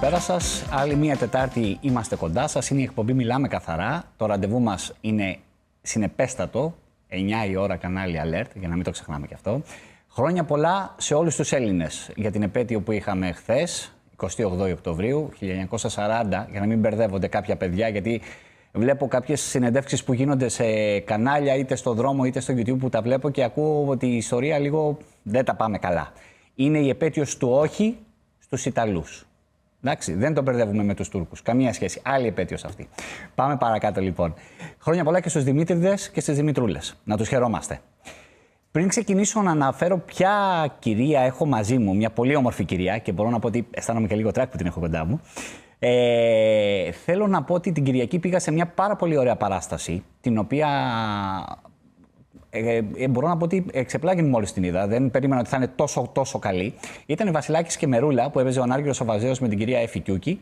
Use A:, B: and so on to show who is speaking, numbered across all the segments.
A: καλησπέρα σας. Άλλη μία Τετάρτη είμαστε κοντά σας. Είναι η εκπομπή Μιλάμε Καθαρά. Το ραντεβού μας είναι συνεπέστατο. 9 η ώρα κανάλι Alert, για να μην το ξεχνάμε κι αυτό. Χρόνια πολλά σε όλους τους Έλληνες για την επέτειο που είχαμε χθες, 28 Οκτωβρίου 1940, για να μην μπερδεύονται κάποια παιδιά, γιατί βλέπω κάποιες συνεντεύξεις που γίνονται σε κανάλια, είτε στο δρόμο είτε στο YouTube, που τα βλέπω και ακούω ότι η ιστορία λίγο δεν τα πάμε καλά. Είναι η επέτειος του όχι στους Ιταλούς. Εντάξει, δεν τον μπερδεύουμε με τους Τούρκους. Καμία σχέση. Άλλη επέτειος αυτή. Πάμε παρακάτω λοιπόν. Χρόνια πολλά και στους Δημήτριδες και στις Δημητρούλες. Να τους χαιρόμαστε. Πριν ξεκινήσω να αναφέρω ποια κυρία έχω μαζί μου, μια πολύ όμορφη κυρία, και μπορώ να πω ότι αισθάνομαι και λίγο τράκ που την έχω κοντά μου. Θέλω να πω ότι την Κυριακή πήγα σε μια πάρα πολύ ωραία παράσταση, την οποία μπορώ να πω ότι εξεπλάγει μόλις την είδα. Δεν περίμενα ότι θα είναι τόσο καλή. Ήταν η Βασιλάκης και Μερούλα, που έπαιζε ο Άργυρος ο Βαζέος με την κυρία Εφη Κιούκη.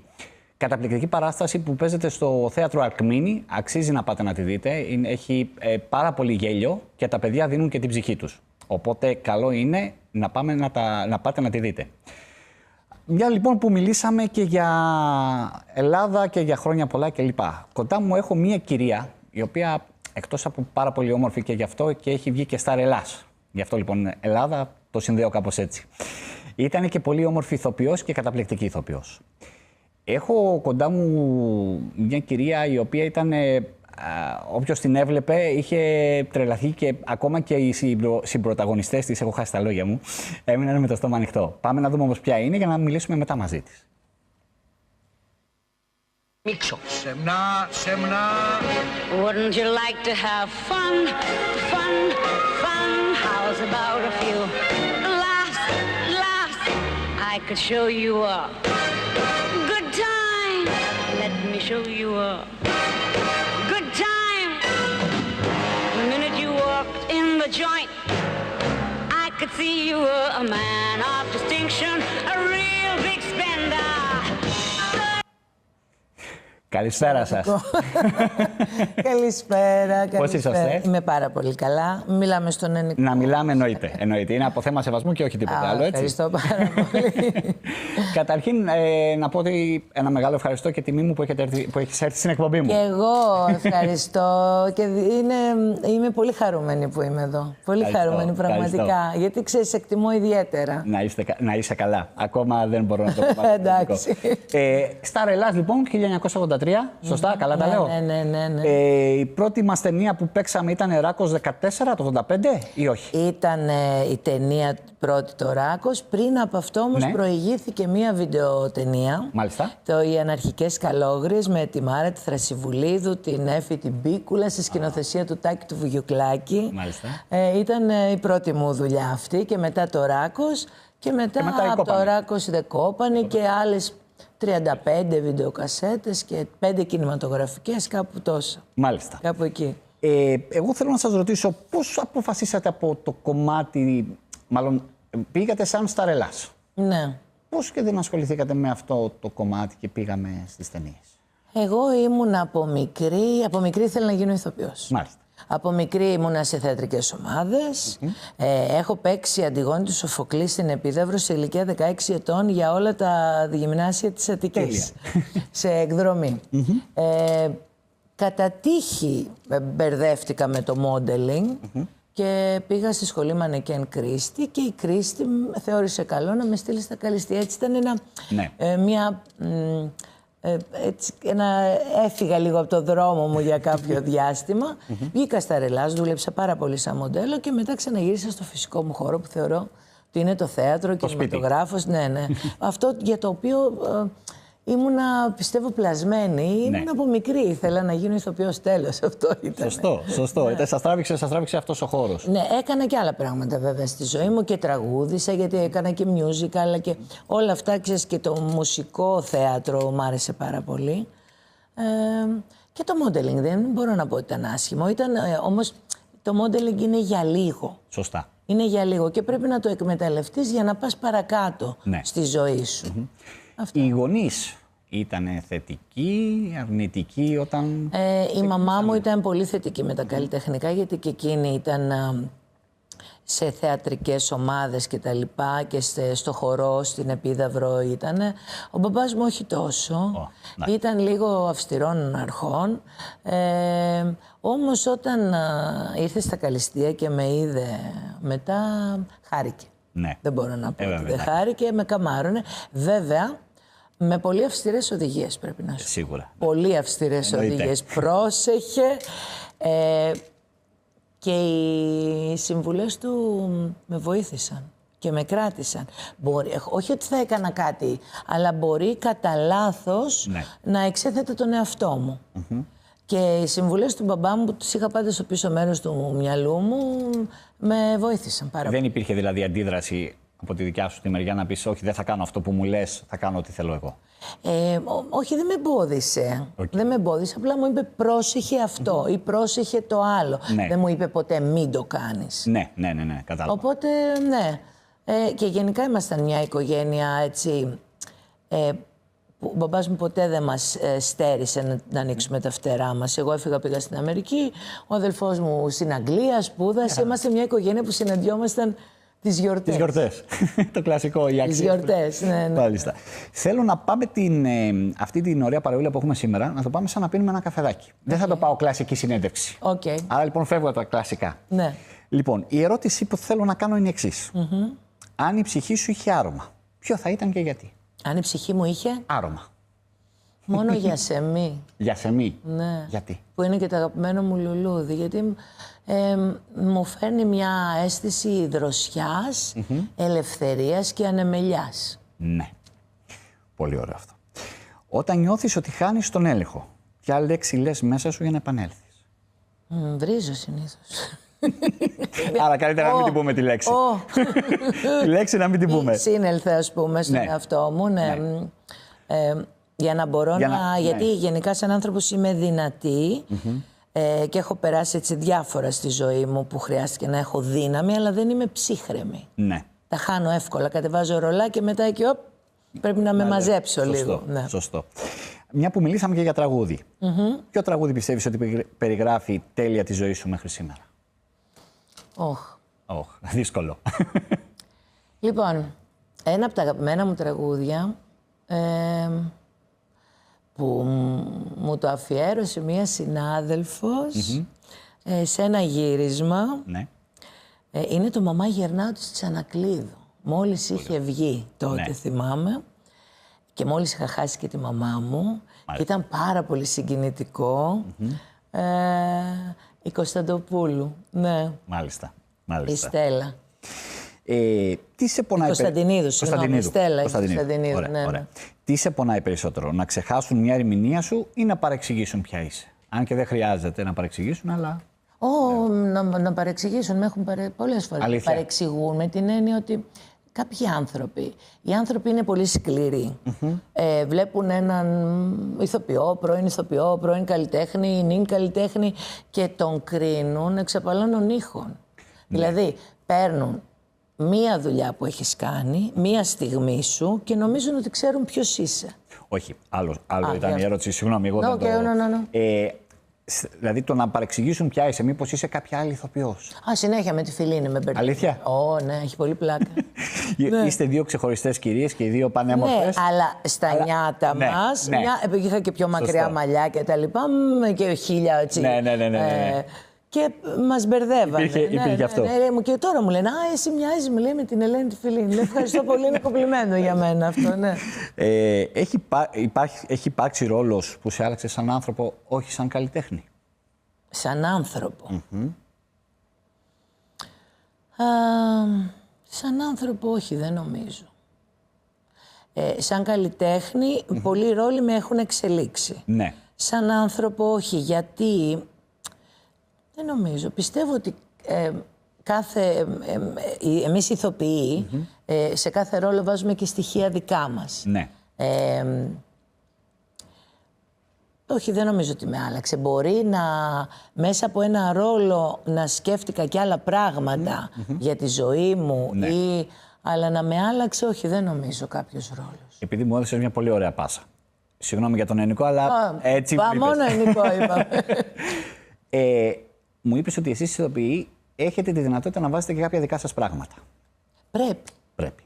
A: Καταπληκτική παράσταση που παίζεται στο θέατρο Αρκμίνη. Αξίζει να πάτε να τη δείτε. Έχει πάρα πολύ γέλιο και τα παιδιά δίνουν και την ψυχή τους. Οπότε καλό είναι να πάτε να τη δείτε. Μια λοιπόν που μιλήσαμε και για Ελλάδα και για χρόνια πολλά κλπ. Κοντά μου έχω μια κυρία, η οποία εκτός από πάρα πολύ όμορφη και γι' αυτό και έχει βγει και Σταρ Ελλάς. Γι' αυτό λοιπόν Ελλάδα το συνδέω κάπως έτσι. Ήταν και πολύ όμορφη ηθοποιός και καταπληκτική ηθοποιός. Έχω κοντά μου μια κυρία η οποία ήταν, όποιος την έβλεπε είχε τρελαθεί, και ακόμα και οι συμπροταγωνιστές της, έχω χάσει τα λόγια μου, έμειναν με το στόμα ανοιχτό. Πάμε να δούμε όμως ποια είναι για να μιλήσουμε μετά μαζί της.
B: Μίξο. Σεμνά.
C: Wouldn't you like to have fun? How's about a few laughs? I could show you a good time. Let me show you a good time. The minute you walked in the joint, I could see you were a man of distinction, a real big spender.
A: Καλησπέρα σας.
C: Καλησπέρα.
A: Πώς είσαστε?
C: Είμαι πάρα πολύ καλά. Μιλάμε στον Ενικό.
A: Να μιλάμε, εννοείται. Είναι από θέμα σεβασμού και όχι τίποτα άλλο, έτσι.
C: Ευχαριστώ πάρα πολύ.
A: Καταρχήν, να πω ότι ένα μεγάλο ευχαριστώ και τιμή μου που έχεις έρθει στην εκπομπή μου.
C: Και εγώ ευχαριστώ και είμαι πολύ χαρούμενη που είμαι εδώ. Πολύ χαρούμενη πραγματικά. Γιατί ξέρεις, εκτιμώ ιδιαίτερα.
A: Να είσαι καλά. Ακόμα δεν μπορώ να το πω.
C: Εντάξει.
A: Σταρ Ελλάς λοιπόν, 1983. Σωστά, καλά τα λέω.
C: Ναι.
A: Η πρώτη μας ταινία που παίξαμε ήταν Ράκος 14, το 85 ή όχι?
C: Ήταν η ταινία πρώτη, το Ράκος. Πριν από αυτό όμως προηγήθηκε μία βιντεοτενία.
A: Μάλιστα.
C: Οι Αναρχικές Καλόγριες με τη Μάρα τη Θρασιβουλίδου, την Έφη την Πίκουλα, στη σκηνοθεσία του Τάκη του Βουγιουκλάκη.
A: Μάλιστα.
C: Ήταν η πρώτη μου δουλειά αυτή, και μετά το Ράκος, και μετά από το Ράκος Δεκόπανη και άλλες 35 βιντεοκασέτες και 5 κινηματογραφικές, κάπου τόσα.
A: Μάλιστα.
C: Κάπου εκεί.
A: Εγώ θέλω να σας ρωτήσω πώς αποφασίσατε από το κομμάτι, μάλλον πήγατε σαν Σταρ Ελλάς.
C: Ναι.
A: Πώς και δεν ασχοληθήκατε με αυτό το κομμάτι και πήγαμε στις ταινίες?
C: Εγώ ήμουν από μικρή ήθελα να γίνω ηθοποιός.
A: Μάλιστα.
C: Από μικρή ήμουνα σε θεατρικές ομάδες. Έχω παίξει Αντιγόνη του Σοφοκλή στην Επίδαυρο σε ηλικία 16 ετών για όλα τα γυμνάσια της Αττικής. Σε εκδρομή. Κατά τύχη μπερδεύτηκα με το modeling και πήγα στη σχολή Μανεκέν Κρίστη, και η Κρίστη θεώρησε καλό να με στείλει στα Καλυστία. Έτσι ήταν έφυγα λίγο από το δρόμο μου για κάποιο διάστημα. Βγήκα Σταρ Ελλάς, δούλεψα πάρα πολύ σαν μοντέλο και μετά ξαναγύρισα στο φυσικό μου χώρο που θεωρώ ότι είναι το θέατρο, και κινηματογράφος. Ναι. Αυτό για το οποίο ήμουνα, πιστεύω, πλασμένη. Ήμουν από μικρή, ήθελα να γίνω ηθοποιός, τέλος. Αυτό ήταν.
A: Σωστό. Σας τράβηξε αυτός ο χώρος.
C: Ναι, έκανα και άλλα πράγματα βέβαια στη ζωή μου και τραγούδισα, γιατί έκανα και musical, αλλά και όλα αυτά, ξέρεις, και το μουσικό θέατρο μου άρεσε πάρα πολύ. Και το modeling δεν μπορώ να πω ότι ήταν άσχημο. Όμως το modeling είναι για λίγο.
A: Σωστά.
C: Είναι για λίγο και πρέπει να το εκμεταλλευτείς για να πας παρακάτω στη ζωή σου.
A: Οι γονείς ήταν θετικοί, αρνητικοί όταν...
C: Η μαμά μου ήταν πολύ θετική με τα καλλιτεχνικά, γιατί και εκείνη ήταν
D: σε θεατρικές ομάδες και τα λοιπά και στο χορό, στην Επίδαυρο ήτανε. Ο μπαμπάς μου όχι τόσο. Ήταν λίγο αυστηρών αρχών. Όμως όταν ήρθε στα Καλλιστεία και με είδε μετά, χάρηκε.
A: Ναι.
D: Δεν μπορώ να πω ότι δεν χάρηκε, με καμάρωνε. Βέβαια, με πολύ αυστηρές οδηγίες πρέπει να σου πω.
A: Σίγουρα.
D: Πολύ αυστηρές οδηγίες. Πρόσεχε. Και οι συμβουλές του με βοήθησαν και με κράτησαν. Όχι ότι θα έκανα κάτι, αλλά μπορεί κατά λάθος να εξέθετα τον εαυτό μου. Και οι συμβουλές του μπαμπά μου που τους είχα πάντα στο πίσω μέρος του μυαλού μου με βοήθησαν πάρα πολύ.
A: Δεν υπήρχε δηλαδή αντίδραση από τη δικιά σου τη μεριά να πεις όχι, δεν θα κάνω αυτό που μου λες, θα κάνω ό,τι θέλω εγώ?
D: Όχι, δεν με εμπόδισε. Δεν με εμπόδισε, απλά μου είπε πρόσεχε αυτό ή πρόσεχε το άλλο. Δεν μου είπε ποτέ μην το κάνεις.
A: Ναι, κατάλαβα.
D: Οπότε, ναι. Και γενικά ήμασταν μια οικογένεια έτσι... Ο μπαμπάς μου ποτέ δεν μας στέρισε να ανοίξουμε τα φτερά μας. Εγώ έφυγα, πήγα στην Αμερική, ο αδελφός μου στην Αγγλία, σπούδασε. Είμαστε μια οικογένεια που συναντιόμασταν τις γιορτές.
A: Τις γιορτές. Το κλασικό, οι αξίες.
D: Τις γιορτές, ναι.
A: Μάλιστα. Θέλω να πάμε αυτή την ωραία παρεούλα που έχουμε σήμερα, να το πάμε σαν να πίνουμε ένα καφεδάκι. Δεν θα το πάω κλασική συνέντευξη. Άρα λοιπόν φεύγω από τα κλασικά.
D: Ναι.
A: Λοιπόν, η ερώτηση που θέλω να κάνω είναι η εξής. Αν η ψυχή σου είχε άρωμα, ποιο θα ήταν και γιατί?
D: Αν η ψυχή μου είχε
A: άρωμα.
D: Μόνο γιασεμί.
A: Γιασεμί.
D: Ναι.
A: Γιατί?
D: Που είναι και το αγαπημένο μου λουλούδι. Γιατί μου φέρνει μια αίσθηση δροσιάς, ελευθερίας και ανεμελιάς.
A: Ναι. Πολύ ωραίο αυτό. Όταν νιώθεις ότι χάνεις τον έλεγχο, ποια λέξη λες μέσα σου για να επανέλθεις?
D: Βρίζω συνήθως.
A: Άρα καλύτερα να μην την πούμε τη λέξη. Τη λέξη να μην την πούμε.
D: Σύνελθε, ας πούμε, στον εαυτό μου. Για να μπορώ γιατί γενικά σαν άνθρωπος είμαι δυνατή και έχω περάσει έτσι διάφορα στη ζωή μου που χρειάστηκε να έχω δύναμη, αλλά δεν είμαι ψύχρεμη.
A: Ναι.
D: Τα χάνω εύκολα, κατεβάζω ρολά και μετά εκεί πρέπει να με μαζέψω λίγο. Ναι.
A: Σωστό. Μια που μιλήσαμε και για τραγούδι. Ποιο τραγούδι πιστεύεις ότι περιγράφει τέλεια τη ζωή σου μέχρι σήμερα? Δύσκολο.
D: Λοιπόν, ένα από τα αγαπημένα μου τραγούδια που μου το αφιέρωσε μία συνάδελφος σε ένα γύρισμα.
A: Ναι.
D: Είναι το «Μαμά γερνάω» της Τσανακλείδου. Μόλις είχε βγει τότε, θυμάμαι, και μόλις είχα χάσει και τη μαμά μου. Και ήταν πάρα πολύ συγκινητικό. Η Κωνσταντοπούλου. Ναι.
A: Μάλιστα.
D: Η Στέλλα.
A: Τι σε πονάει
D: Κωνσταντινίδου, συγγνώμη. Στέλλα.
A: Κωνσταντινίδου. Ωραία. Τι σε πονάει περισσότερο, να ξεχάσουν μια ερμηνεία σου ή να παρεξηγήσουν ποια είσαι? Αν και δεν χρειάζεται να παρεξηγήσουν, αλλά.
D: Να παρεξηγήσουν. Με έχουν πολλές φορές παρεξηγούν με την έννοια ότι κάποιοι άνθρωποι. Οι άνθρωποι είναι πολύ σκληροί. Βλέπουν έναν ηθοποιό, πρώην καλλιτέχνη, νυν καλλιτέχνη και τον κρίνουν εξ απαλώνων ήχων. Δηλαδή, παίρνουν μία δουλειά που έχεις κάνει, μία στιγμή σου και νομίζουν ότι ξέρουν ποιος είσαι.
A: Όχι, άλλο ήταν η ερώτηση. Συγγνώμη, εγώ δεν το... Δηλαδή το να παρεξηγήσουν ποια είσαι, μήπως είσαι κάποια άλλη ηθοποιός.
D: Συνέχεια με τη Φιλίνη με μπερδεύει.
A: Αλήθεια?
D: Ναι, έχει πολύ πλάκα.
A: Είστε δύο ξεχωριστές κυρίες και οι δύο πανέμορφες.
D: Ναι, αλλά στα νιάτα μας, επειδή είχα και πιο μακριά μαλλιά και τα λοιπά, και χίλια έτσι.
A: Ναι.
D: Και μας μπερδεύανε.
A: Υπήρχε αυτό.
D: Και τώρα μου λένε εσύ μοιάζεις, μου λέει, με την Ελένη τη Φιλίνη. Ευχαριστώ πολύ, είναι κομπλιμέντο για μένα αυτό, ναι.
A: Έχει υπάρξει ρόλος που σε άλλαξε σαν άνθρωπο, όχι σαν καλλιτέχνη?
D: Σαν άνθρωπο. Σαν άνθρωπο όχι, δεν νομίζω. Σαν καλλιτέχνη, πολλοί ρόλοι με έχουν εξελίξει.
A: Ναι.
D: Σαν άνθρωπο όχι, γιατί... Δεν νομίζω. Πιστεύω ότι εμείς οι ηθοποιοί σε κάθε ρόλο βάζουμε και στοιχεία δικά μας.
A: Ναι.
D: Όχι, δεν νομίζω ότι με άλλαξε. Μπορεί μέσα από ένα ρόλο να σκέφτηκα και άλλα πράγματα για τη ζωή μου, αλλά να με άλλαξε, όχι, δεν νομίζω κάποιος ρόλος.
A: Επειδή μου έδωσες μια πολύ ωραία πάσα. Συγγνώμη για τον ελληνικό, αλλά έτσι μου είπες.
D: Μόνο ελληνικό είπαμε.
A: Μου είπες ότι εσείς οι ηθοποιοί έχετε τη δυνατότητα να βάζετε και κάποια δικά σας πράγματα. Πρέπει.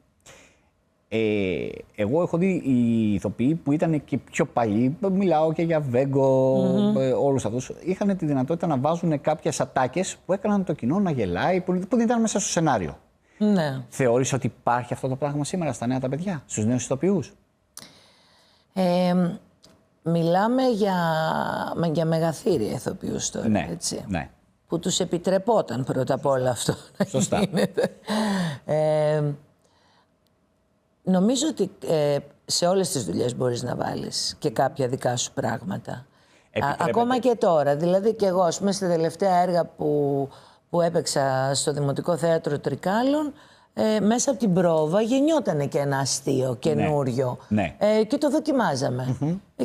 A: Εγώ έχω δει οι ηθοποιοί που ήταν και πιο παλιοί, μιλάω και για Βέγκο, όλους αυτούς, είχαν τη δυνατότητα να βάζουν κάποιες ατάκες που έκαναν το κοινό να γελάει, που δεν ήταν μέσα στο σενάριο.
D: Ναι.
A: Θεωρείς ότι υπάρχει αυτό το πράγμα σήμερα στα νέα τα παιδιά, στους νέους ηθοποιούς?
D: Μιλάμε για μεγαθύρια ηθοποιούς τώρα,
A: Ναι,
D: έτσι.
A: ναι.
D: Που τους επιτρεπόταν πρώτα απ' όλα αυτό
A: Σωστά.
D: να γίνεται. Νομίζω ότι σε όλες τις δουλειές μπορείς να βάλεις και κάποια δικά σου πράγματα. Ακόμα και τώρα. Δηλαδή και εγώ, ας πούμε, στα τελευταία έργα που έπαιξα στο Δημοτικό Θέατρο Τρικάλων, μέσα από την πρόβα γεννιότανε και ένα αστείο καινούριο.
A: Ναι.
D: Και το δοκιμάζαμε.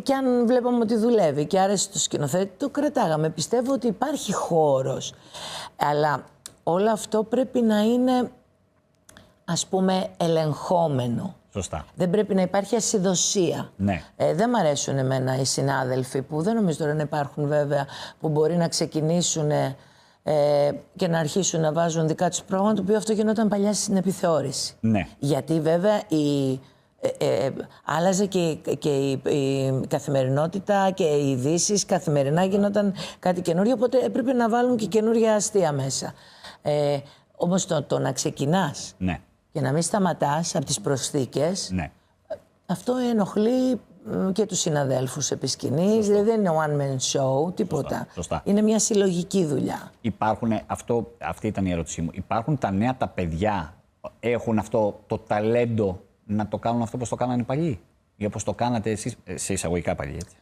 D: Και αν βλέπαμε ότι δουλεύει και άρεσε το σκηνοθέτη, το κρατάγαμε. Πιστεύω ότι υπάρχει χώρος. Αλλά όλο αυτό πρέπει να είναι, ας πούμε, ελεγχόμενο.
A: Σωστά.
D: Δεν πρέπει να υπάρχει ασυδοσία.
A: Ναι.
D: Δεν μ' αρέσουν εμένα οι συνάδελφοι, που δεν νομίζω τώρα να υπάρχουν βέβαια, που μπορεί να ξεκινήσουν και να αρχίσουν να βάζουν δικά τους πρόγραμμα, το οποίο αυτό γινόταν παλιά στην επιθεώρηση.
A: Ναι.
D: Γιατί βέβαια άλλαζε και η καθημερινότητα και οι ειδήσεις, καθημερινά γινόταν κάτι καινούριο, οπότε έπρεπε να βάλουν και καινούρια αστεία μέσα. Όμως το να ξεκινάς,
A: Ναι.
D: και να μην σταματάς από τις προσθήκες,
A: Ναι.
D: αυτό ενοχλεί και τους συναδέλφους επί σκηνής. Δηλαδή δεν είναι one man show, τίποτα.
A: Σωστά.
D: Είναι μια συλλογική δουλειά.
A: Αυτή ήταν η ερώτησή μου. Υπάρχουν τα νέα τα παιδιά, έχουν αυτό το ταλέντο να το κάνουν αυτό όπως το κάνανε οι παλιοί? Ή όπως το κάνατε εσείς, σε εισαγωγικά παλιοί, έτσι?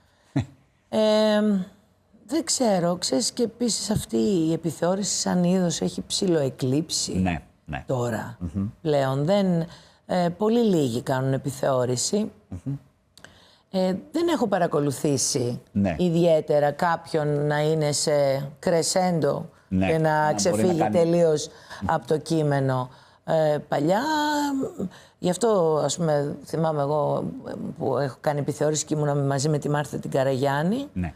D: Δεν ξέρω. Ξέρεις, και επίσης αυτή η επιθεώρηση σαν είδος έχει ψιλοεκλείψει.
A: Ναι. Ναι.
D: Τώρα πλέον. Πολύ λίγοι κάνουν επιθεώρηση. Δεν έχω παρακολουθήσει ιδιαίτερα κάποιον να είναι σε κρεσέντο και να ξεφύγει τελείως από το κείμενο. Παλιά, γι' αυτό ας πούμε θυμάμαι εγώ που έχω κάνει επιθεώρηση και ήμουνα μαζί με τη Μάρθα την Καραγιάννη.
A: Ναι.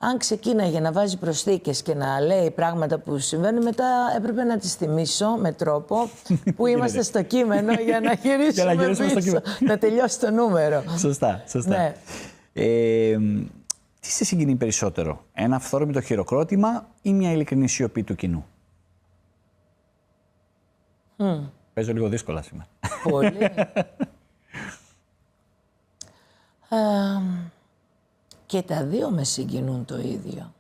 D: Αν ξεκίναγε να βάζει προσθήκες και να λέει πράγματα που συμβαίνουν, μετά έπρεπε να τις θυμίσω με τρόπο που είμαστε στο κείμενο για να γυρίσουμε πίσω, να τελειώσει το νούμερο.
A: Σωστά.
D: Ναι.
A: Τι σε συγκινεί περισσότερο, ένα αυθόρμητο χειροκρότημα ή μια ειλικρινή σιωπή του κοινού? Παίζω λίγο δύσκολα σήμερα.
D: Πολύ. Και τα δύο με συγκινούν το ίδιο.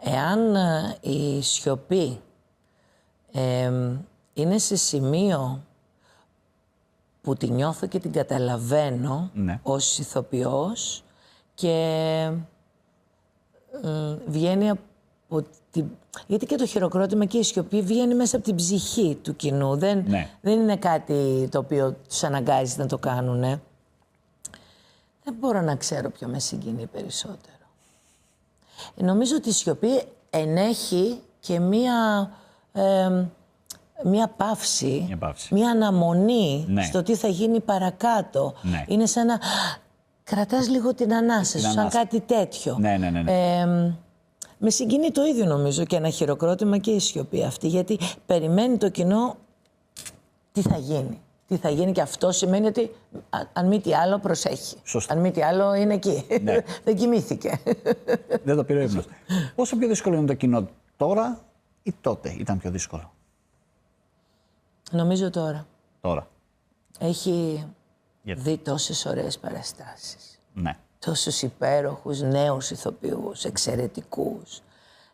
D: Εάν η σιωπή είναι σε σημείο που τη νιώθω και την καταλαβαίνω ως ηθοποιός και βγαίνει από την... Γιατί και το χειροκρότημα και η σιωπή βγαίνει μέσα από την ψυχή του κοινού. Δεν είναι κάτι το οποίο τους αναγκάζει να το κάνουν. Δεν μπορώ να ξέρω ποιο με συγκινεί περισσότερο. Νομίζω ότι η σιωπή ενέχει και μία παύση, μία αναμονή στο τι θα γίνει παρακάτω.
A: Ναι.
D: Είναι σαν να κρατάς λίγο την ανάσα σου, σαν κάτι τέτοιο. Με συγκινεί το ίδιο νομίζω και ένα χειροκρότημα και η σιωπή αυτή, γιατί περιμένει το κοινό τι θα γίνει. Τι θα γίνει, και αυτό σημαίνει ότι αν μη τι άλλο προσέχει.
A: Σωστά.
D: Αν μη τι άλλο είναι εκεί.
A: Ναι.
D: Δεν κοιμήθηκε.
A: Δεν το πήρε ύπνος. Πόσο πιο δύσκολο είναι το κοινό τώρα ή τότε ήταν πιο δύσκολο?
D: Νομίζω τώρα.
A: Τώρα.
D: Έχει δει τόσες ωραίες παραστάσεις.
A: Ναι.
D: Τόσους υπέροχους νέους ηθοποιούς, εξαιρετικούς.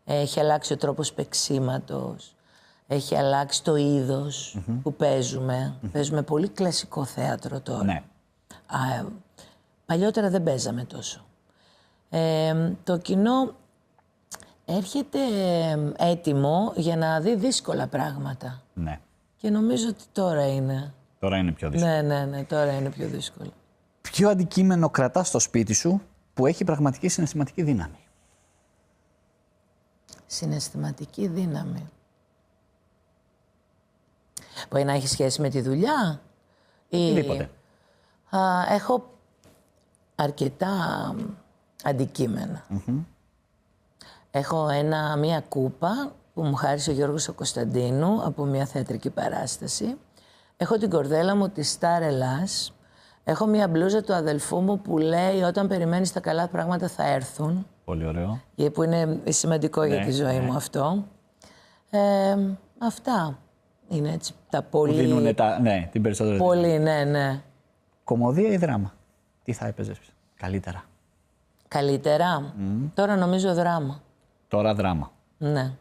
D: Έχει αλλάξει ο τρόπος παίξηματος. Έχει αλλάξει το είδος που παίζουμε. Παίζουμε πολύ κλασικό θέατρο τώρα.
A: Ναι.
D: Παλιότερα δεν παίζαμε τόσο. Το κοινό έρχεται έτοιμο για να δει δύσκολα πράγματα.
A: Ναι.
D: Και νομίζω ότι τώρα είναι.
A: Τώρα είναι πιο δύσκολο.
D: Ναι, τώρα είναι πιο δύσκολο.
A: Ποιο αντικείμενο κρατάς στο σπίτι σου που έχει πραγματική συναισθηματική δύναμη?
D: Συναισθηματική δύναμη. Μπορεί να έχει σχέση με τη δουλειά ή...
A: Οτιδήποτε.
D: Έχω αρκετά αντικείμενα. Έχω μία κούπα που μου χάρισε ο Γιώργος ο Κωνσταντίνου από μια θεατρική παράσταση. Έχω την κορδέλα μου τη Σταρ Ελλάς. Έχω μια μπλούζα του αδελφού μου που λέει «Όταν περιμένεις τα καλά πράγματα θα έρθουν».
A: Πολύ ωραίο.
D: Που είναι σημαντικό για τη ζωή μου αυτό. Αυτά είναι έτσι τα πολύ...
A: Δίνουν την περισσότερη.
D: Πολύ, ναι.
A: Κομμωδία ή δράμα? Τι θα έπαιζες καλύτερα?
D: Καλύτερα. Τώρα νομίζω δράμα.
A: Τώρα δράμα.
D: Ναι.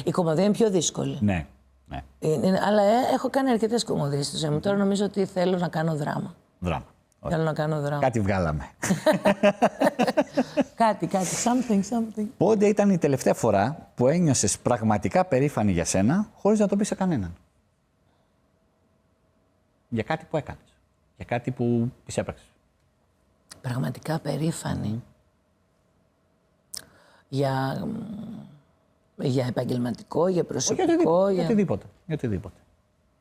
D: Η κομμωδία είναι πιο δύσκολη.
A: Ναι.
D: Αλλά έχω κάνει αρκετές κομμωδίες στη ζωή μου. Τώρα νομίζω ότι θέλω να κάνω δράμα.
A: Δράμα.
D: Θέλω να κάνω δράμα.
A: Κάτι βγάλαμε.
D: κάτι. Something.
A: Πότε ήταν η τελευταία φορά που ένιωσες πραγματικά περήφανη για σένα, χωρίς να το πεις σε κανέναν? Για κάτι που έκανες. Για κάτι που εισέπραξες.
D: Πραγματικά περήφανη. Για επαγγελματικό, για προσωπικό.
A: Για οτιδήποτε.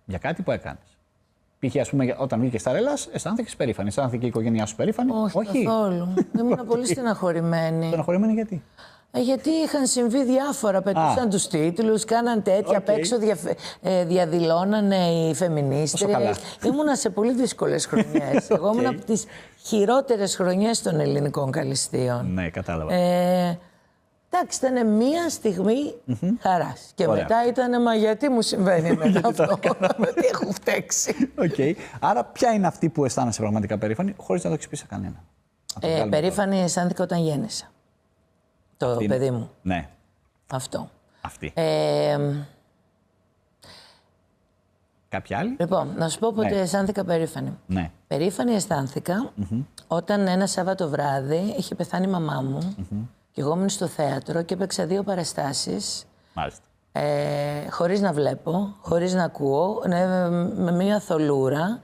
A: Για κάτι που έκανες. Π.χ. ας πούμε, όταν βγήκες στα Ελλάς, αισθάνθηκες περήφανη. Αισθάνθηκε η οικογένειά σου περήφανη?
D: Όχι. Καθόλου. Ήμουν πολύ στεναχωρημένη.
A: Στεναχωρημένη γιατί?
D: Γιατί είχαν συμβεί διάφορα. Πετούσαν τους τίτλους, κάναν τέτοια. Απ' έξω διαδηλώνανε οι φεμινίστριες. Ήμουνα σε πολύ δύσκολες χρονιές. Εγώ ήμουν από τις χειρότερες χρονιές των ελληνικών καλυστείων.
A: Ναι, κατάλαβα.
D: Εντάξει, ήταν μία στιγμή χαράς. Και μετά ήταν, μα γιατί μου συμβαίνει μετά αυτό? Τι έχω φταίξει.
A: Άρα, ποια είναι αυτή που αισθάνεσαι πραγματικά περήφανη, χωρίς να το έχεις πει σε κανένα?
D: Περήφανη αισθάνθηκα όταν γέννησα. Το παιδί μου.
A: Ναι.
D: Αυτό.
A: Αυτή. Κάποια άλλη?
D: Λοιπόν, να σου πω πότε αισθάνθηκα περήφανη.
A: Ναι.
D: Περήφανη αισθάνθηκα όταν ένα Σάββατο βράδυ είχε πεθάνει η μαμά μου και εγώ ήμουν στο θέατρο και έπαιξα 2 παραστάσεις.
A: Μάλιστα.
D: Χωρίς να βλέπω, χωρίς να ακούω, με μια θολούρα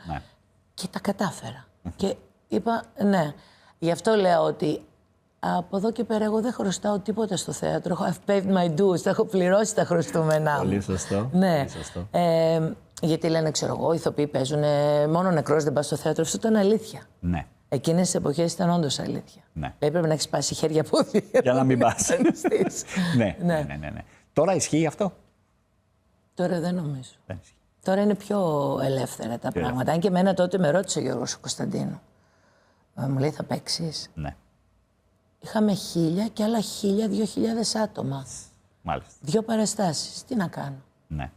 D: και τα κατάφερα. Και είπα ναι. Γι' αυτό λέω ότι από εδώ και πέρα εγώ δεν χρωστάω τίποτα στο θέατρο. I've paid my dues, τα έχω πληρώσει τα χρωστούμενά μου.
A: Πολύ σωστό.
D: Ναι. Γιατί λένε, ξέρω εγώ, οι ηθοποιοί παίζουν, μόνο νεκρός δεν πας στο θέατρο. Αυτό ήταν αλήθεια.
A: Ναι.
D: Εκείνες τις εποχές ήταν όντως αλήθεια.
A: Ναι.
D: Έπρεπε να έχεις σπάσει χέρια πόδια.
A: Για να μην πας. Ναι. Τώρα ισχύει αυτό?
D: Τώρα δεν νομίζω. Τώρα είναι πιο ελεύθερα τα πράγματα. Αν και εμένα τότε με ρώτησε ο Γιώργος ο Κωνσταντίνου. Μου λέει, θα παίξεις?
A: Ναι.
D: Είχαμε 1000 και άλλα 1000-2000 άτομα.
A: Μάλιστα.
D: 2 παραστάσεις. Τι να κάνω?
A: Ναι.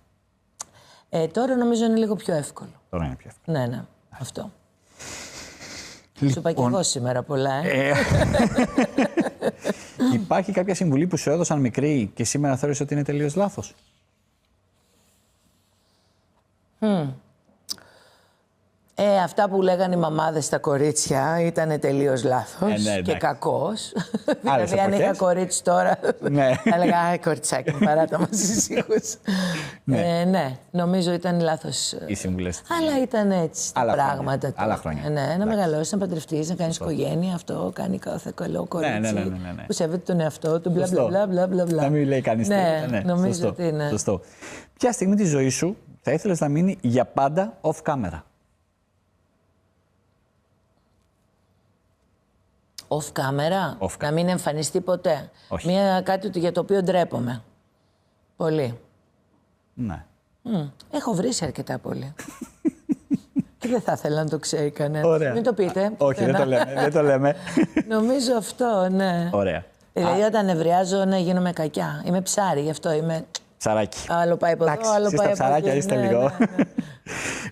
D: Τώρα νομίζω είναι λίγο πιο εύκολο.
A: Τώρα είναι πιο εύκολο.
D: Ναι. Αυτό. Σου είπα και εγώ σήμερα πολλά,
A: Υπάρχει κάποια συμβουλή που σου έδωσαν μικρή και σήμερα θεωρείς ότι είναι τελείως λάθος?
D: Αυτά που λέγανε οι μαμάδες στα κορίτσια ήταν τελείως λάθος και κακός. Δηλαδή, αν είχα κορίτσι τώρα, θα έλεγα «Αι, κοριτσάκι μου, παράτα μας ησύχους». Ναι, νομίζω ήταν λάθος.
A: Οι συμβουλές.
D: Αλλά ήταν έτσι τα πράγματα.
A: Άλλα χρόνια.
D: Ναι, να μεγαλώσεις, να παντρευτείς, να κάνεις οικογένεια. Αυτό κάνει κάθε καλό κορίτσι που σέβεται τον εαυτό του. Μπλα μπλα μπλα.
A: Να μην λέει κανείς τίποτα.
D: Ναι, νομίζω ότι είναι.
A: Σωστό. Ποια στιγμή της ζωής σου θα ήθελες να μείνει για πάντα off camera?
D: Off camera, να μην εμφανιστεί ποτέ.
A: Όχι.
D: Κάτι για το οποίο ντρέπομαι. Πολύ.
A: Ναι.
D: Έχω βρήσει αρκετά πολύ. Και δεν θα ήθελα να το ξέρει κανένα.
A: Ωραία.
D: Μην το πείτε.
A: Όχι, δεν το λέμε.
D: Νομίζω αυτό, ναι.
A: Ωραία.
D: Δηλαδή όταν νευριάζω, ναι, γίνομαι κακιά. Είμαι ψάρι, γι' αυτό είμαι...
A: Ψαράκι.
D: Άλλο πάει από εδώ, άλλο πάει από
A: ψαράκια είστε λίγο.
D: Ναι.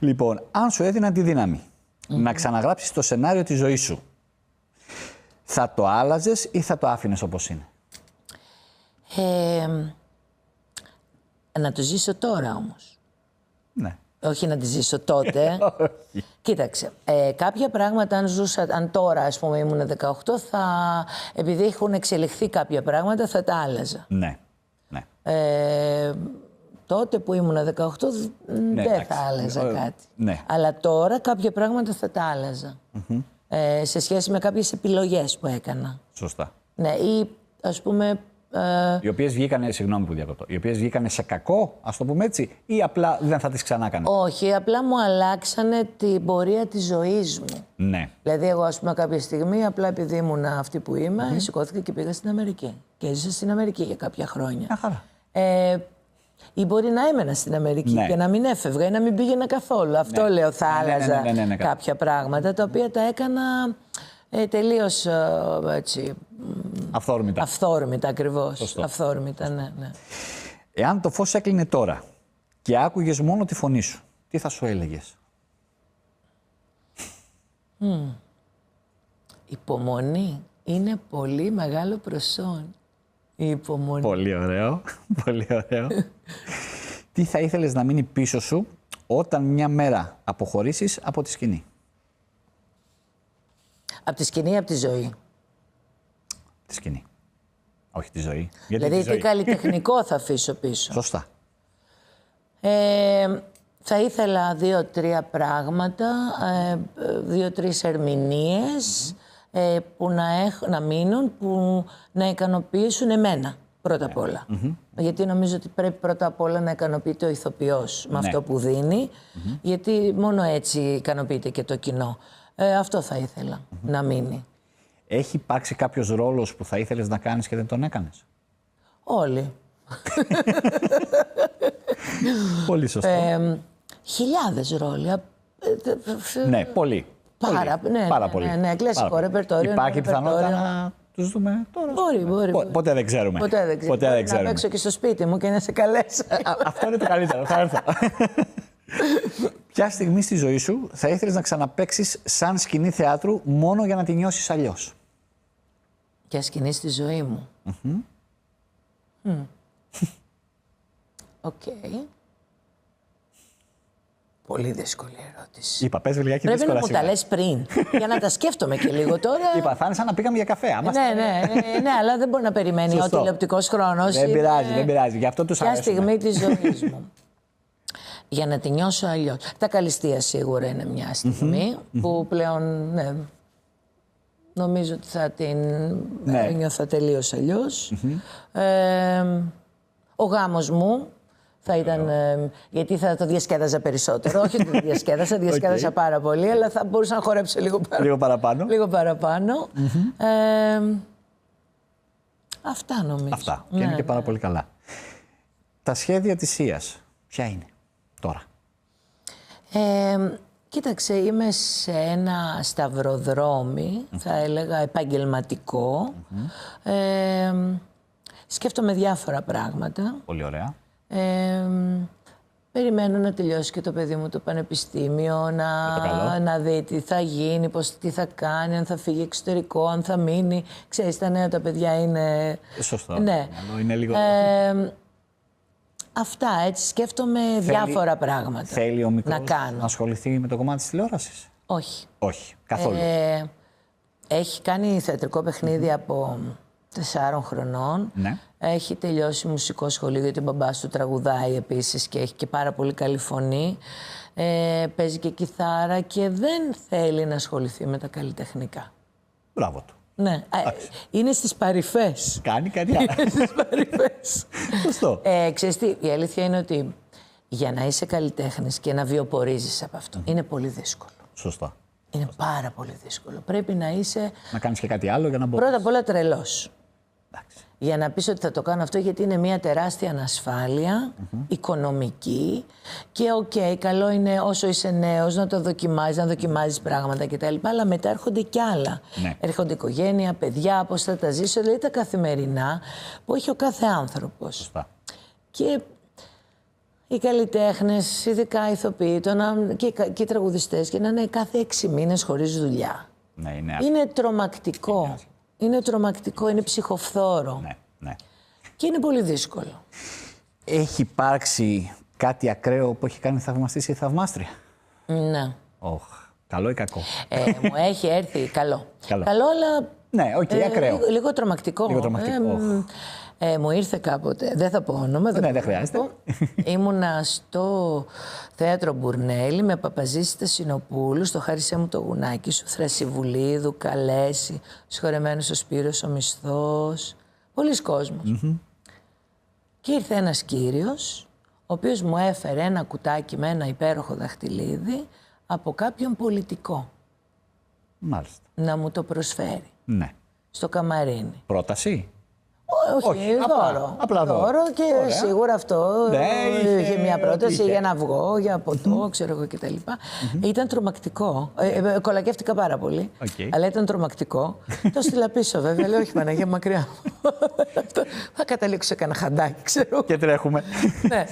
A: Λοιπόν, αν σου έδιναν τη δύναμη να ξαναγράψεις το σενάριο της ζωής σου, θα το άλλαζες ή θα το άφηνες όπως είναι?
D: Να το ζήσω τώρα όμως.
A: Ναι.
D: Όχι να τη ζήσω τότε. Κοίταξε, κάποια πράγματα αν τώρα ας πούμε ήμουν 18, επειδή έχουν εξελιχθεί κάποια πράγματα θα τα άλλαζα.
A: Ναι.
D: Τότε που ήμουν 18 δεν θα άλλαζα κάτι.
A: Ναι.
D: Αλλά τώρα κάποια πράγματα θα τα άλλαζα. Σε σχέση με κάποιες επιλογές που έκανα.
A: Σωστά.
D: Ναι, ή ας πούμε...
A: Οι οποίες βγήκανε, συγγνώμη που διακοπτώ, οι οποίες βγήκανε σε κακό, ας το πούμε έτσι, ή απλά δεν θα τις ξανά κάνεις?
D: Όχι, απλά μου αλλάξανε την πορεία της ζωής μου.
A: Ναι.
D: Δηλαδή, εγώ, ας πούμε, κάποια στιγμή, απλά επειδή ήμουν αυτή που είμαι, σηκώθηκα και πήγα στην Αμερική. Και έζησα στην Αμερική για κάποια χρόνια.
A: Μια χαρά.
D: Ή μπορεί να έμενα στην Αμερική
A: Ναι.
D: και να μην έφευγα ή να μην πήγαινα καθόλου. Αυτό λέω, θα άλλαζα
A: ναι,
D: κάποια πράγματα τα οποία τα έκανα τελείως έτσι.
A: Αυθόρμητα.
D: Αυθόρμητα, ακριβώς.
A: Σωστό.
D: Αυθόρμητα, ναι.
A: Εάν το φως έκλεινε τώρα και άκουγες μόνο τη φωνή σου, τι θα σου έλεγες?
D: Υπομονή είναι πολύ μεγάλο προσόν. Η υπομονή.
A: Πολύ ωραίο. Πολύ ωραίο. Τι θα ήθελες να μείνει πίσω σου όταν μια μέρα αποχωρήσεις από τη σκηνή?
D: Από τη σκηνή ή από τη ζωή?
A: Τη σκηνή. Όχι τη ζωή. Γιατί
D: Δηλαδή,
A: τη ζωή.
D: τι καλλιτεχνικό θα αφήσω πίσω.
A: Σωστά.
D: Θα ήθελα 2-3 πράγματα, 2-3 ερμηνείες που να μείνουν, που να ικανοποιήσουν εμένα πρώτα απ' όλα. Γιατί νομίζω ότι πρέπει πρώτα απ' όλα να ικανοποιείται ο ηθοποιός με αυτό που δίνει, γιατί μόνο έτσι ικανοποιείται και το κοινό. Αυτό θα ήθελα να μείνει.
A: Έχει υπάρξει κάποιος ρόλος που θα ήθελες να κάνεις και δεν τον έκανες?
D: Όλοι.
A: Πολύ σωστό.
D: Χιλιάδες ρόλοι.
A: Ναι, πολύ.
D: Πάρα
A: πολύ.
D: Ναι, κλασικό ρεπερτόριο.
A: Υπάρχει πιθανότητα να τους δούμε τώρα?
D: Μπορεί.
A: Ποτέ δεν ξέρουμε.
D: Ποτέ δεν ξέρουμε. Να παίξω και στο σπίτι μου και να σε καλέσω.
A: Αυτό είναι το καλύτερο. Θα έρθω. Ποια στιγμή στη ζωή σου θα ήθελες να ξαναπαίξεις σαν σκηνή θεάτρου μόνο για να τη νιώσεις αλλιώς?
D: Ποια σκηνή στη ζωή μου? Οκ. Πολύ δύσκολη ερώτηση.
A: Είπα, πες λιγάκι
D: Πρέπει
A: δύσκολα
D: να μου τα λες πριν, για να τα σκέφτομαι και λίγο τώρα.
A: Είπα, θα είναι σαν να πήγαμε για καφέ.
D: Ναι, αλλά δεν μπορεί να περιμένει ο τηλεοπτικός χρόνος.
A: Δεν πειράζει. Γι' αυτό τους αρέσουμε.
D: Ποια στιγμή της ζωής μου. Για να τη νιώσω αλλιώς. Τα Καλυστία σίγουρα είναι μια στιγμή που πλέον νομίζω ότι θα την νιώθω τελείως αλλιώς. Ο γάμος μου θα ήταν, γιατί θα το διασκέδαζα περισσότερο. Όχι ότι το διασκέδασα πάρα πολύ, αλλά θα μπορούσα να χορέψω λίγο παραπάνω. Λίγο παραπάνω. Αυτά νομίζω.
A: Αυτά. Και είναι και πάρα πολύ καλά. Τα σχέδια της Σίας, ποια είναι τώρα?
D: Κοίταξε, είμαι σε ένα σταυροδρόμι, θα έλεγα επαγγελματικό. Σκέφτομαι διάφορα πράγματα.
A: Πολύ ωραία.
D: Περιμένω να τελειώσει και το παιδί μου το πανεπιστήμιο, να δει τι θα γίνει, τι θα κάνει, αν θα φύγει εξωτερικό, αν θα μείνει. Ξέρεις, τα νέα τα παιδιά είναι...
A: Σωστό.
D: Ναι.
A: Είναι λίγο...
D: Αυτά, έτσι σκέφτομαι διάφορα πράγματα.
A: Θέλει ο μικρός
D: να κάνω.
A: Να ασχοληθεί με το κομμάτι της τηλεόρασης?
D: Όχι.
A: Όχι, καθόλου.
D: Έχει κάνει θεατρικό παιχνίδι από 4 χρονών.
A: Ναι.
D: Έχει τελειώσει μουσικό σχολείο, γιατί ο μπαμπάς του τραγουδάει επίσης και έχει και πάρα πολύ καλή φωνή. Παίζει και κιθάρα και δεν θέλει να ασχοληθεί με τα καλλιτεχνικά.
A: Μπράβο του.
D: Ναι, είναι στις παρυφές.
A: Κάνει κάτι άλλο.
D: Είναι στις παρυφές.
A: Σωστό.
D: Ξέρεις τι, η αλήθεια είναι ότι για να είσαι καλλιτέχνης και να βιοπορίζεις από αυτό, είναι πολύ δύσκολο.
A: Σωστά.
D: Είναι πάρα πολύ δύσκολο. Πρέπει να είσαι...
A: Να κάνεις και κάτι άλλο για να μπορείς.
D: Πρώτα απ' όλα τρελός.
A: Εντάξει.
D: Για να πεις ότι θα το κάνω αυτό, γιατί είναι μια τεράστια ανασφάλεια, οικονομική και καλό είναι όσο είσαι νέος να το δοκιμάζεις, να δοκιμάζεις πράγματα κτλ. Αλλά μετά έρχονται κι άλλα.
A: Ναι.
D: Έρχονται οικογένεια, παιδιά, πώς θα τα ζήσω, δηλαδή τα καθημερινά που έχει ο κάθε άνθρωπος.
A: Σωστά.
D: Και οι καλλιτέχνες, ειδικά οι ηθοποιοί, και οι τραγουδιστές, και να είναι κάθε 6 μήνες χωρίς δουλειά.
A: Ναι,
D: είναι τρομακτικό. Είναι τρομακτικό, είναι ψυχοφθόρο.
A: Ναι.
D: Και είναι πολύ δύσκολο.
A: Έχει υπάρξει κάτι ακραίο που έχει κάνει θαυμαστής ή θαυμάστρια?
D: Ναι.
A: Καλό ή κακό?
D: Μου έχει έρθει καλό.
A: Καλό,
D: αλλά
A: ναι, ακραίο.
D: Λίγο τρομακτικό. Μου ήρθε κάποτε, δεν θα πω όνομα.
A: Δεν χρειάζεται.
D: Ήμουνα στο θέατρο Μπουρνέλη με Παπαζή Στασινοπούλου, στο Χάρισέ μου το γουνάκι σου, Θρασιβουλίδου, Καλέση, συγχωρεμένος ο Σπύρος ο Μισθός, πολλοί κόσμος. Και ήρθε ένας κύριος, ο οποίος μου έφερε ένα κουτάκι με ένα υπέροχο δαχτυλίδι από κάποιον πολιτικό.
A: Μάλιστα.
D: Να μου το προσφέρει.
A: Ναι.
D: Στο καμαρίνι.
A: Πρόταση?
D: Όχι, δώρο.
A: Απλά
D: δώρο και
A: ωραία.
D: σίγουρα αυτό.
A: Ναι,
D: είχε μια πρόταση για ένα αυγό, για ποτό, ξέρω εγώ κτλ. Ήταν τρομακτικό. Κολακεύτηκα πάρα πολύ. Αλλά ήταν τρομακτικό. Το στείλα πίσω βέβαια. Λέω, όχι Παναγία, μακριά. Θα καταλήξω σε κανένα χαντάκι, ξέρω.
A: Και τρέχουμε.
D: Ναι.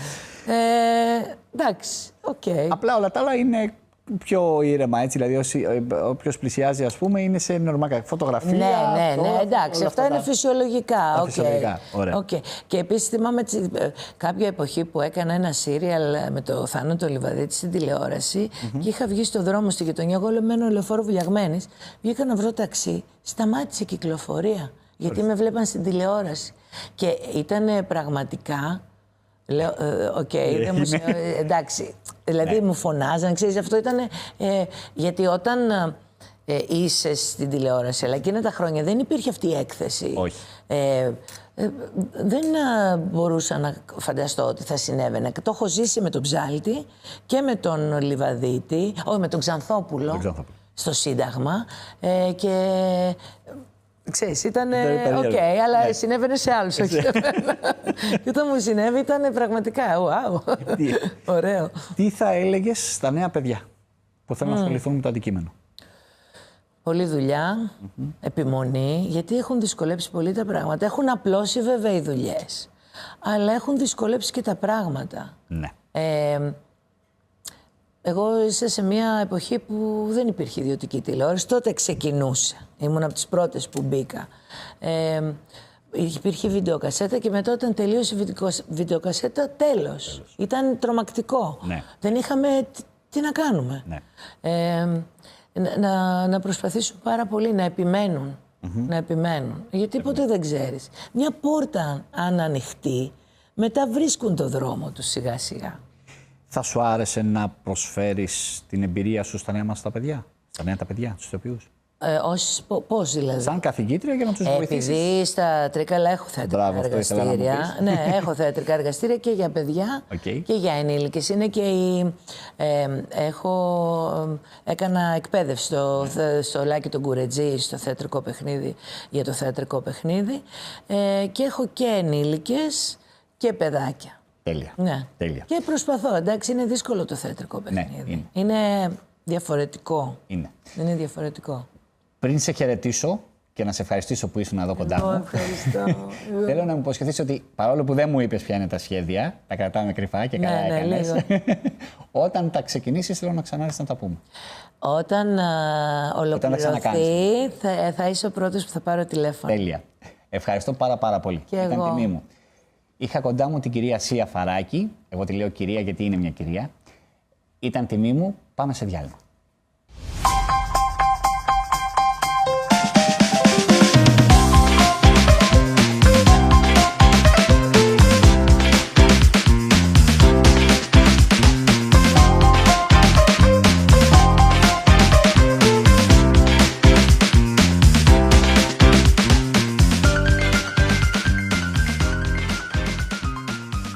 D: Εντάξει, οκ.
A: Απλά όλα τα άλλα είναι πιο ήρεμα, έτσι. Δηλαδή, όποιος πλησιάζει, ας πούμε, είναι σε νορμάκα φωτογραφία.
D: Ναι, εντάξει. Αυτά είναι φυσιολογικά.
A: Φυσιολογικά. Ωραία.
D: Και επίσης θυμάμαι κάποια εποχή που έκανα ένα σύριαλ με το Θάνο Λιβαδίτη στην τηλεόραση και είχα βγει στο δρόμο στη γειτονιά. Εγώ μένω λεωφόρο Βουλιαγμένης. Βγήκα να βρω ταξί. Σταμάτησε η κυκλοφορία. Γιατί με βλέπαν στην τηλεόραση. Και ήταν πραγματικά. Λέω, δεν μου εντάξει. Δηλαδή μου φωνάζαν, ξέρεις, αυτό ήταν. Γιατί όταν είσαι στην τηλεόραση, αλλά εκείνα τα χρόνια δεν υπήρχε αυτή η έκθεση.
A: Όχι.
D: Δεν μπορούσα να φανταστώ ότι θα συνέβαινε. Το έχω ζήσει με τον Ψάλτη και με τον Λιβαδίτη, όχι με τον Ξανθόπουλο. Στο Σύνταγμα. Και ξέρεις, ήταν αλλά συνέβαινε σε άλλους, όχι σε μένα. Και όταν μου συνέβη ήταν πραγματικά, wow, ωραίο.
A: Τι θα έλεγες στα νέα παιδιά που θέλουν να ασχοληθούν με το αντικείμενο?
D: Πολλή δουλειά, επιμονή, γιατί έχουν δυσκολέψει πολύ τα πράγματα. Έχουν απλώσει βέβαια οι δουλειές, αλλά έχουν δυσκολέψει και τα πράγματα.
A: Ναι.
D: Εγώ είσαι σε μια εποχή που δεν υπήρχε ιδιωτική τηλεόραση. Τότε ξεκινούσα. Ήμουν από τις πρώτες που μπήκα. Υπήρχε βιντεοκασέτα και μετά όταν τελείωσε η βιντεοκασέτα, τέλος. Ήταν τρομακτικό.
A: Ναι.
D: Δεν είχαμε τι να κάνουμε.
A: Ναι.
D: Να προσπαθήσουν πάρα πολύ να επιμένουν. Να επιμένουν. Γιατί ποτέ δεν ξέρεις. Μια πόρτα αν ανοιχτεί, μετά βρίσκουν το δρόμο τους σιγά σιγά.
A: Θα σου άρεσε να προσφέρεις την εμπειρία σου στα νέα μας τα παιδιά, στα νέα τα παιδιά, στους ηθοποιούς?
D: Πώς δηλαδή?
A: Σαν καθηγήτρια για να τους βοηθήσεις.
D: Επειδή στα Τρίκαλα έχω θέατρικά εργαστήρια. Ναι, έχω θέατρικά εργαστήρια και για παιδιά και για ενήλικες. Είναι και έκανα εκπαίδευση στο Λάκη τον Κουρετζή, στο θεατρικό παιχνίδι, για το θεατρικό παιχνίδι. Και έχω και ενήλικες και παιδάκια.
A: Τέλεια.
D: Ναι.
A: Τέλεια.
D: Και προσπαθώ. Εντάξει, είναι δύσκολο το θεατρικό παιχνίδι.
A: Ναι,
D: είναι διαφορετικό.
A: Είναι
D: διαφορετικό.
A: Πριν σε χαιρετήσω και να σε ευχαριστήσω που ήσουν εδώ κοντά μου.
D: Ευχαριστώ.
A: Θέλω να μου υποσχεθείς ότι παρόλο που δεν μου είπες ποια είναι τα σχέδια, τα κρατάμε κρυφά και καλά έκανες. Όταν τα ξεκινήσεις, θέλω να ξανάρθεις να τα πούμε.
D: Όταν ολοκληρωθεί, θα είσαι ο πρώτος που θα πάρω τηλέφωνο.
A: Τέλεια. Ευχαριστώ πάρα πολύ.
D: Και
A: ήταν
D: εγώ.
A: τιμή μου. Είχα κοντά μου την κυρία Σία Φαράκη. Εγώ τη λέω κυρία γιατί είναι μια κυρία. Ήταν τιμή μου. Πάμε σε διάλειμμα.